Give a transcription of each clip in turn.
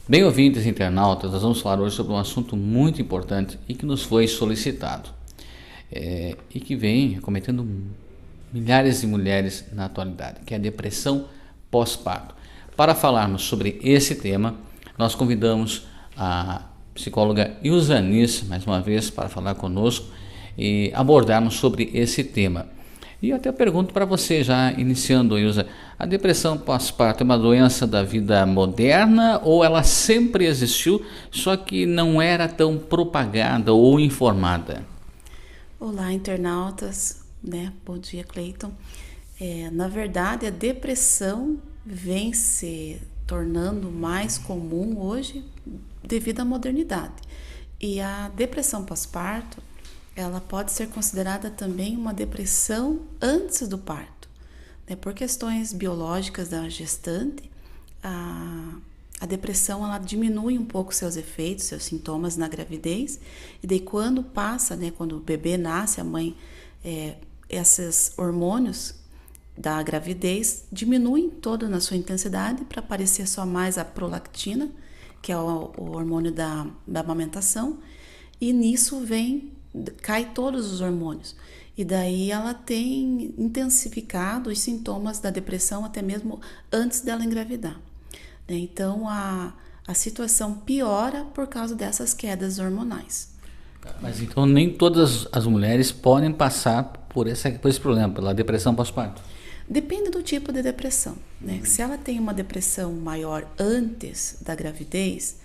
Bem, ouvintes internautas, nós vamos falar hoje sobre um assunto muito importante e que nos foi solicitado e que vem cometendo milhares de mulheres na atualidade, que é a depressão pós-parto. Para falarmos sobre esse tema, nós convidamos a psicóloga Ilzanis, mais uma vez, para falar conosco e abordarmos sobre esse tema. E eu até pergunto para você, já iniciando, Ilza, a depressão pós-parto é uma doença da vida moderna ou ela sempre existiu, só que não era tão propagada ou informada? Olá, internautas, né? Bom dia, Cleiton. Na verdade, a depressão vem se tornando mais comum hoje devido à modernidade. E a depressão pós-parto, ela pode ser considerada também uma depressão antes do parto, né? Por questões biológicas da gestante, a depressão ela diminui um pouco seus efeitos, seus sintomas na gravidez, e daí quando passa, né, quando o bebê nasce, a mãe, esses hormônios da gravidez diminuem todo na sua intensidade para aparecer só mais a prolactina, que é o hormônio da amamentação, e nisso cai todos os hormônios. E daí ela tem intensificado os sintomas da depressão até mesmo antes dela engravidar. Então a situação piora por causa dessas quedas hormonais. Mas então nem todas as mulheres podem passar por esse problema, pela depressão pós-parto? Depende do tipo de depressão, né? Se ela tem uma depressão maior antes da gravidez,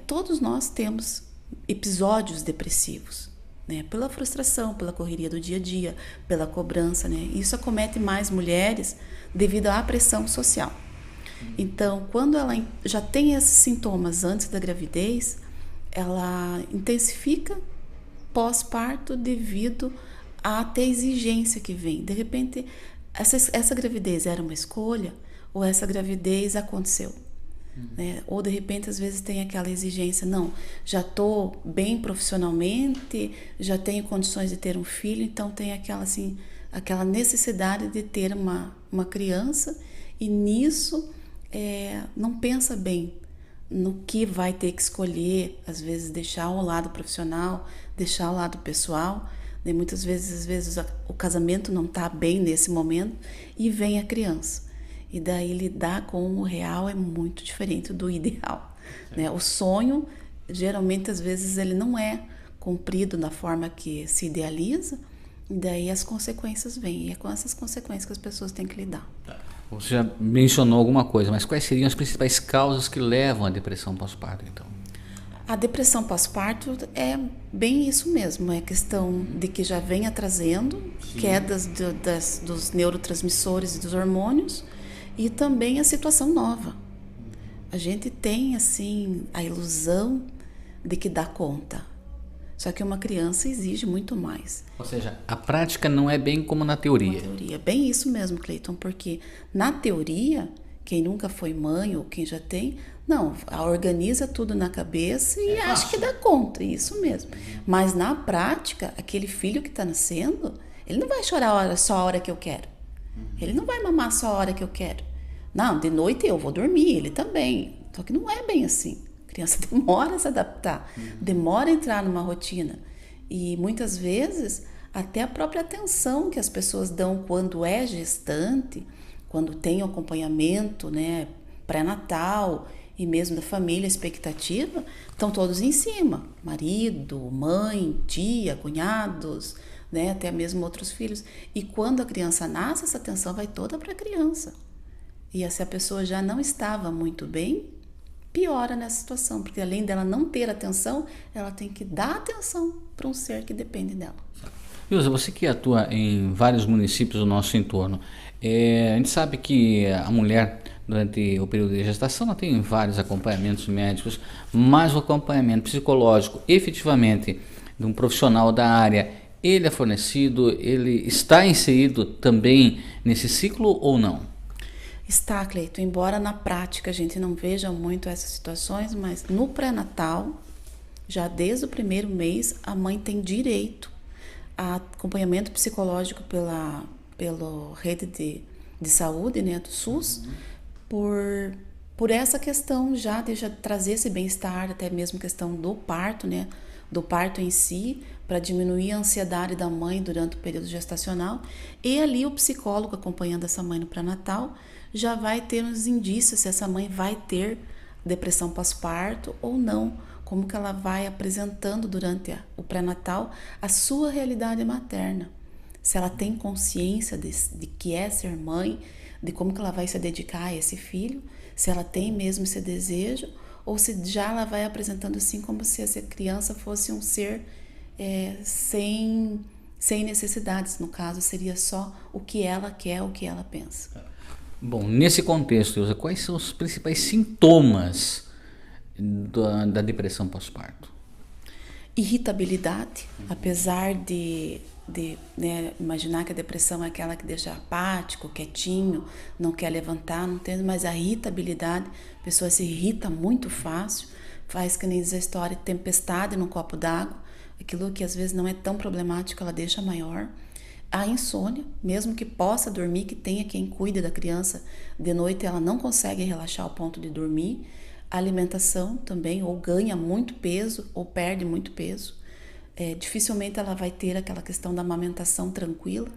todos nós temos episódios depressivos, né? Pela frustração, pela correria do dia a dia, pela cobrança, né? Isso acomete mais mulheres devido à pressão social. Então, quando ela já tem esses sintomas antes da gravidez, ela intensifica pós-parto devido a ter exigência que vem. De repente, essa gravidez era uma escolha ou essa gravidez aconteceu? Né? Ou de repente, às vezes tem aquela exigência, não, já estou bem profissionalmente, já tenho condições de ter um filho, então tem aquela necessidade de ter uma criança e nisso não pensa bem no que vai ter que escolher, às vezes deixar o lado profissional, deixar o lado pessoal, né? Muitas vezes, às vezes o casamento não está bem nesse momento e vem a criança. E daí lidar com o real é muito diferente do ideal, né? O sonho, geralmente, às vezes, ele não é cumprido da forma que se idealiza, e daí as consequências vêm. E é com essas consequências que as pessoas têm que lidar. Você já mencionou alguma coisa, mas quais seriam as principais causas que levam à depressão pós-parto, então? A depressão pós-parto é bem isso mesmo, é questão de que já venha trazendo quedas dos neurotransmissores e dos hormônios e também a situação nova. A gente tem, assim, a ilusão de que dá conta, só que uma criança exige muito mais. Ou seja, a prática não é bem como na teoria. Na teoria, bem isso mesmo, Cleiton, porque na teoria, quem nunca foi mãe ou quem já tem, não, organiza tudo na cabeça e acha que dá conta, isso mesmo. Mas na prática, aquele filho que está nascendo, ele não vai chorar só a hora que eu quero. Ele não vai mamar só a hora que eu quero. Não, de noite eu vou dormir, ele também. Só que não é bem assim. A criança demora a se adaptar, demora a entrar numa rotina. E muitas vezes, até a própria atenção que as pessoas dão quando é gestante, quando tem o acompanhamento, né, pré-natal e mesmo da família, expectativa, estão todos em cima. Marido, mãe, tia, cunhados, né, até mesmo outros filhos. E quando a criança nasce, essa atenção vai toda para a criança. E se a pessoa já não estava muito bem, piora nessa situação, porque além dela não ter atenção, ela tem que dar atenção para um ser que depende dela. Ilza, você que atua em vários municípios do nosso entorno, a gente sabe que a mulher, durante o período de gestação, ela tem vários acompanhamentos médicos, mas o acompanhamento psicológico, efetivamente, de um profissional da área, ele é fornecido, ele está inserido também nesse ciclo ou não? Está, Cleito, embora na prática a gente não veja muito essas situações, mas no pré-natal, já desde o primeiro mês, a mãe tem direito a acompanhamento psicológico pela rede de saúde, né, do SUS, por por essa questão já de já trazer esse bem-estar, até mesmo questão do parto, né? Do parto em si, para diminuir a ansiedade da mãe durante o período gestacional. E ali o psicólogo acompanhando essa mãe no pré-natal já vai ter uns indícios se essa mãe vai ter depressão pós-parto ou não, como que ela vai apresentando durante o pré-natal a sua realidade materna. Se ela tem consciência de que é ser mãe, de como que ela vai se dedicar a esse filho, se ela tem mesmo esse desejo, ou se já ela vai apresentando assim como se essa criança fosse um ser sem necessidades. No caso, seria só o que ela quer, o que ela pensa. Bom, nesse contexto, Ilza, quais são os principais sintomas da depressão pós-parto? Irritabilidade, apesar de né, imaginar que a depressão é aquela que deixa apático, quietinho, não quer levantar, não tem, mas a irritabilidade, a pessoa se irrita muito fácil, faz que nem diz a história, tempestade num copo d'água, aquilo que às vezes não é tão problemático, ela deixa maior. A insônia, mesmo que possa dormir, que tenha quem cuide da criança, de noite ela não consegue relaxar ao ponto de dormir. A alimentação também, ou ganha muito peso, ou perde muito peso. Dificilmente ela vai ter aquela questão da amamentação tranquila.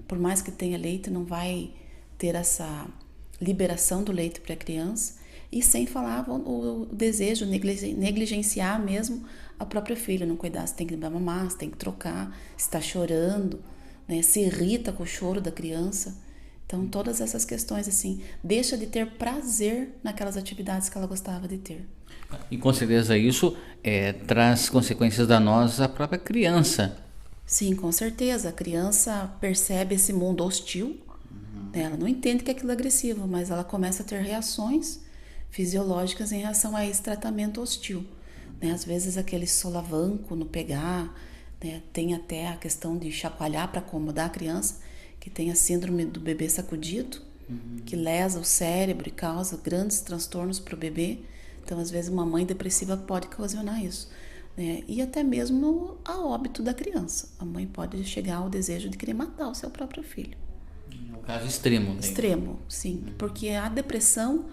Por mais que tenha leite, não vai ter essa liberação do leite para a criança. E sem falar o desejo, negligenciar mesmo a própria filha, não cuidar se tem que mamar, se tem que trocar, se está chorando, né? Se irrita com o choro da criança. Então, todas essas questões, assim, deixa de ter prazer naquelas atividades que ela gostava de ter. E com certeza isso traz consequências danosas à própria criança. Sim, com certeza. A criança percebe esse mundo hostil, né? Ela não entende que aquilo é agressivo, mas ela começa a ter reações fisiológicas em relação a esse tratamento hostil, né? Às vezes aquele solavanco no pegar, né? Tem até a questão de chacoalhar para acomodar a criança, que tem a síndrome do bebê sacudido, que lesa o cérebro e causa grandes transtornos para o bebê. Então, às vezes, uma mãe depressiva pode ocasionar isso, né? E até mesmo a óbito da criança. A mãe pode chegar ao desejo de querer matar o seu próprio filho. É um caso extremo. Né? Extremo, sim. Porque a depressão,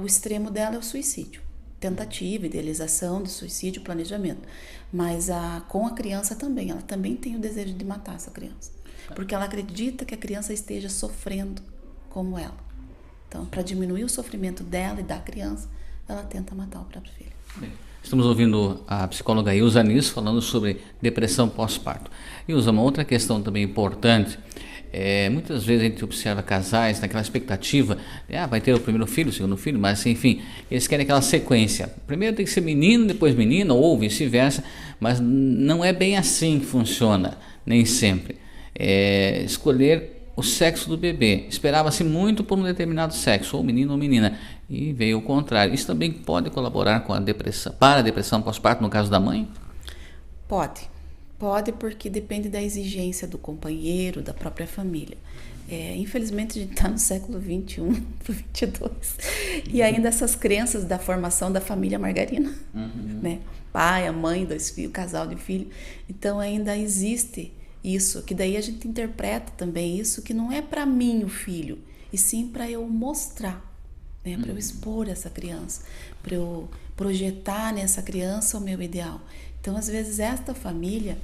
o extremo dela é o suicídio. Tentativa, idealização de suicídio, planejamento. Mas com a criança também. Ela também tem o desejo de matar essa criança. Porque ela acredita que a criança esteja sofrendo como ela. Então, para diminuir o sofrimento dela e da criança, ela tenta matar o próprio filho. Bem, estamos ouvindo a psicóloga Ilza Anis falando sobre depressão pós-parto. Ilza, uma outra questão também importante, muitas vezes a gente observa casais naquela expectativa, vai ter o primeiro filho, o segundo filho, mas enfim, eles querem aquela sequência. Primeiro tem que ser menino, depois menina, ou vice-versa, mas não é bem assim que funciona, nem sempre. Escolher o sexo do bebê. Esperava-se muito por um determinado sexo, ou menino ou menina, e veio o contrário. Isso também pode colaborar com a depressão, para a depressão pós-parto no caso da mãe? Pode, porque depende da exigência do companheiro, da própria família. Infelizmente a gente está no século XXI para o XXII e ainda essas crenças da formação da família margarina, né? Pai, a mãe, 2 filhos, casal de filho. Então ainda existe isso, que daí a gente interpreta também isso, que não é para mim o filho, e sim para eu mostrar, né? Para eu expor essa criança, para eu projetar nessa criança o meu ideal. Então, às vezes, esta família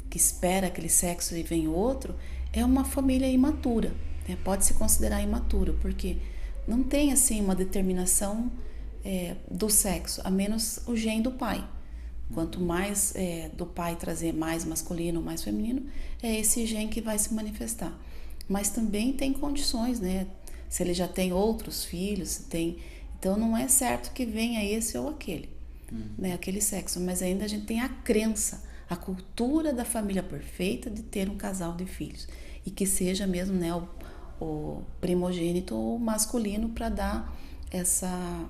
que espera aquele sexo e vem outro, é uma família imatura, né? Pode se considerar imatura, porque não tem assim uma determinação do sexo, a menos o gene do pai. Quanto mais do pai trazer mais masculino, mais feminino, é esse gene que vai se manifestar. Mas também tem condições, né? Se ele já tem outros filhos, então não é certo que venha esse ou aquele, né? Aquele sexo. Mas ainda a gente tem a crença, a cultura da família perfeita de ter um casal de filhos. E que seja mesmo, né, o primogênito ou masculino para dar essa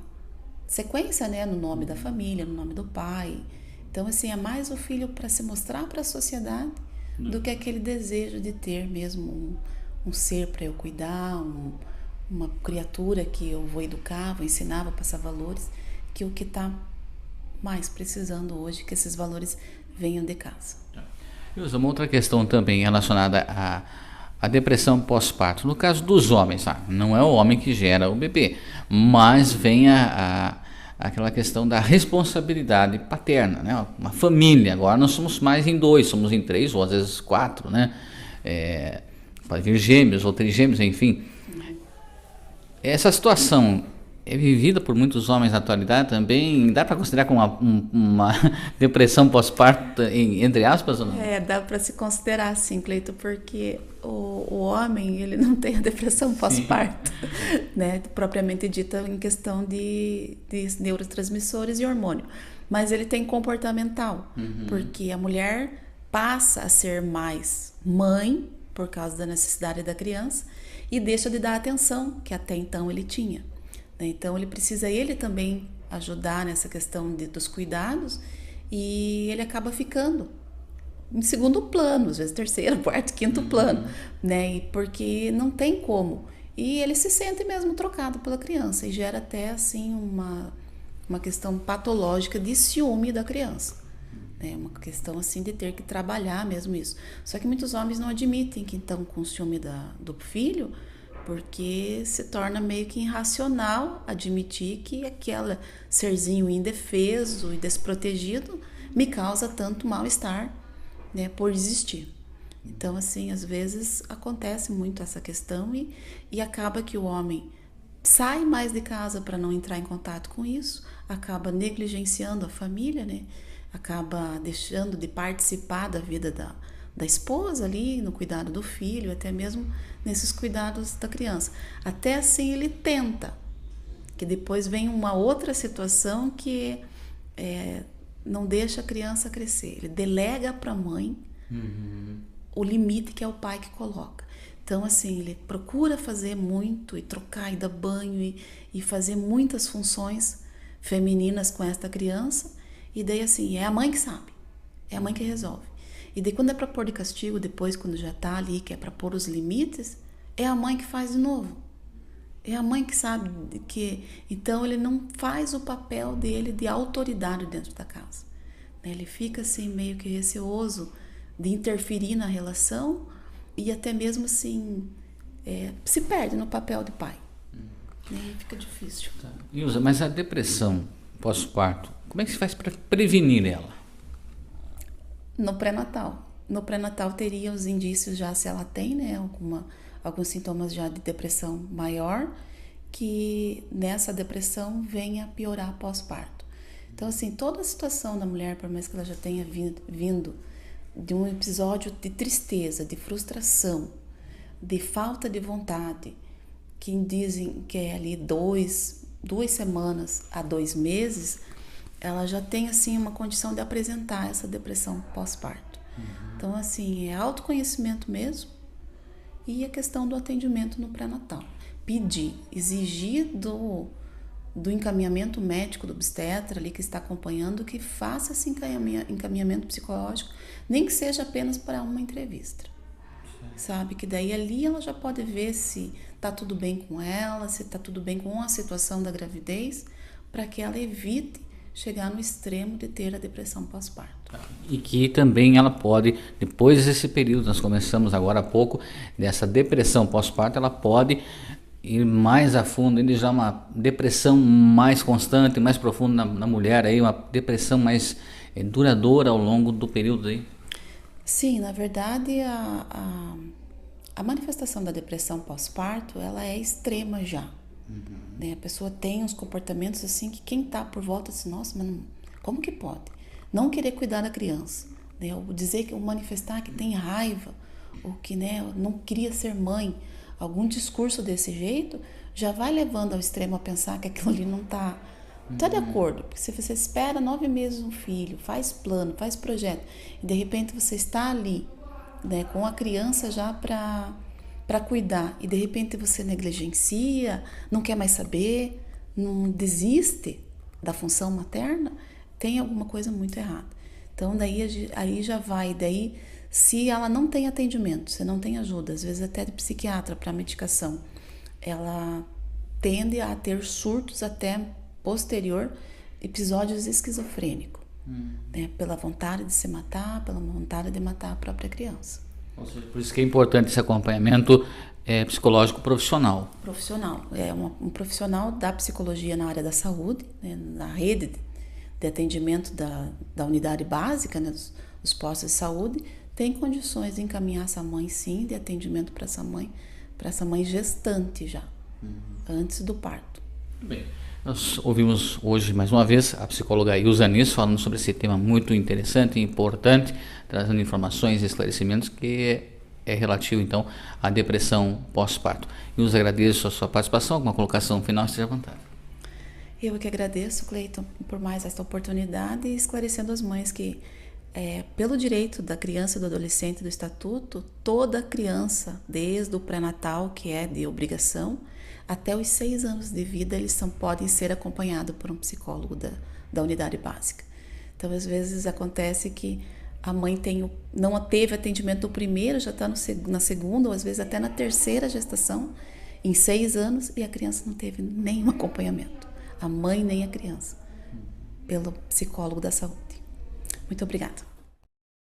sequência, né, no nome da família, no nome do pai. Então, assim, é mais o filho para se mostrar para a sociedade do que aquele desejo de ter mesmo um ser para eu cuidar, uma criatura que eu vou educar, vou ensinar, vou passar valores, que o que está mais precisando hoje, que esses valores venham de casa. Ilza, uma outra questão também relacionada a depressão pós-parto. No caso dos homens, não é o homem que gera o bebê, mas vem aquela questão da responsabilidade paterna, né? Uma família, agora nós somos mais em 2, somos em 3 ou às vezes 4, né? Pode vir gêmeos ou trigêmeos, enfim. Essa situação é vivida por muitos homens na atualidade também. Dá para considerar como uma depressão pós-parto, entre aspas, ou não? Dá para se considerar assim, Cleito, porque o homem, ele não tem a depressão pós-parto, né, propriamente dita em questão de neurotransmissores e hormônio, mas ele tem comportamental, porque a mulher passa a ser mais mãe por causa da necessidade da criança e deixa de dar a atenção que até então ele tinha. Então ele precisa também ajudar nessa questão dos cuidados e ele acaba ficando em segundo plano, às vezes terceiro, quarto, quinto plano, né? Porque não tem como. E ele se sente mesmo trocado pela criança e gera até assim uma questão patológica de ciúme da criança. É uma questão assim de ter que trabalhar mesmo isso. Só que muitos homens não admitem que estão com ciúme do filho, porque se torna meio que irracional admitir que aquele serzinho indefeso e desprotegido me causa tanto mal-estar, né, por existir. Então, assim, às vezes acontece muito essa questão e acaba que o homem sai mais de casa para não entrar em contato com isso, acaba negligenciando a família, né, acaba deixando de participar da vida da esposa ali, no cuidado do filho, até mesmo nesses cuidados da criança. Até assim ele tenta, que depois vem uma outra situação que não deixa a criança crescer. Ele delega para a mãe o limite que é o pai que coloca. Então, assim, ele procura fazer muito e trocar e dar banho e fazer muitas funções femininas com esta criança, e daí, assim, é a mãe que sabe, é a mãe que resolve. E daí quando é para pôr de castigo, depois quando já tá ali, que é para pôr os limites, é a mãe que faz de novo. É a mãe que sabe que... Então ele não faz o papel dele de autoridade dentro da casa. Ele fica assim meio que receoso de interferir na relação e até mesmo assim se perde no papel de pai. E aí fica difícil. Tá. Ilza, mas a depressão pós-parto, como é que se faz para prevenir ela? No pré-natal. No pré-natal teria os indícios já, se ela tem, né, alguns sintomas já de depressão maior, que nessa depressão venha a piorar pós-parto. Então, assim, toda a situação da mulher, por mais que ela já tenha vindo de um episódio de tristeza, de frustração, de falta de vontade, que dizem que é ali 2 semanas a 2 meses, ela já tem, assim, uma condição de apresentar essa depressão pós-parto. Então, assim, é autoconhecimento mesmo e a questão do atendimento no pré-natal. Pedir, exigir do encaminhamento médico do obstetra ali que está acompanhando que faça esse encaminhamento psicológico, nem que seja apenas para uma entrevista. Sabe? Que daí ali ela já pode ver se está tudo bem com ela, se está tudo bem com a situação da gravidez, para que ela evite chegar no extremo de ter a depressão pós-parto. E que também ela pode, depois desse período, nós começamos agora há pouco, dessa depressão pós-parto, ela pode ir mais a fundo, ainda já uma depressão mais constante, mais profunda na mulher, aí, uma depressão mais duradoura ao longo do período aí. Sim, na verdade a manifestação da depressão pós-parto, ela é extrema já. Né? A pessoa tem uns comportamentos assim que quem está por volta diz, nossa, mas como que pode? Não querer cuidar da criança, né? Ou dizer que, ou manifestar que tem raiva, ou que, né, não queria ser mãe. Algum discurso desse jeito já vai levando ao extremo a pensar que aquilo ali não está de acordo. Porque se você espera 9 meses um filho, faz plano, faz projeto, e de repente você está ali, né, com a criança já para cuidar, e de repente você negligencia, não quer mais saber, não desiste da função materna, tem alguma coisa muito errada. Então daí aí já vai, daí se ela não tem atendimento, se não tem ajuda, às vezes até de psiquiatra para medicação, ela tende a ter surtos até posterior, episódios esquizofrênicos, né, pela vontade de se matar, pela vontade de matar a própria criança. Ou seja, por isso que é importante esse acompanhamento psicológico profissional. Profissional. É um profissional da psicologia na área da saúde, né, na rede de atendimento da unidade básica, né, dos postos de saúde, tem condições de encaminhar essa mãe, sim, de atendimento para essa mãe gestante já, antes do parto. Bem, nós ouvimos hoje, mais uma vez, a psicóloga Ilza Nis falando sobre esse tema muito interessante e importante, trazendo informações e esclarecimentos que é relativo, então, à depressão pós-parto. Ilza, agradeço a sua participação. Alguma colocação final, esteja à vontade. Eu que agradeço, Cleiton, por mais esta oportunidade e esclarecendo as mães que, pelo direito da criança e do adolescente do Estatuto, toda criança, desde o pré-natal, que é de obrigação, até os 6 anos de vida, eles podem ser acompanhados por um psicólogo da unidade básica. Então, às vezes, acontece que a mãe não teve atendimento no primeiro, já está na segunda, ou às vezes até na terceira gestação, em 6 anos, e a criança não teve nenhum acompanhamento. A mãe nem a criança, pelo psicólogo da saúde. Muito obrigada.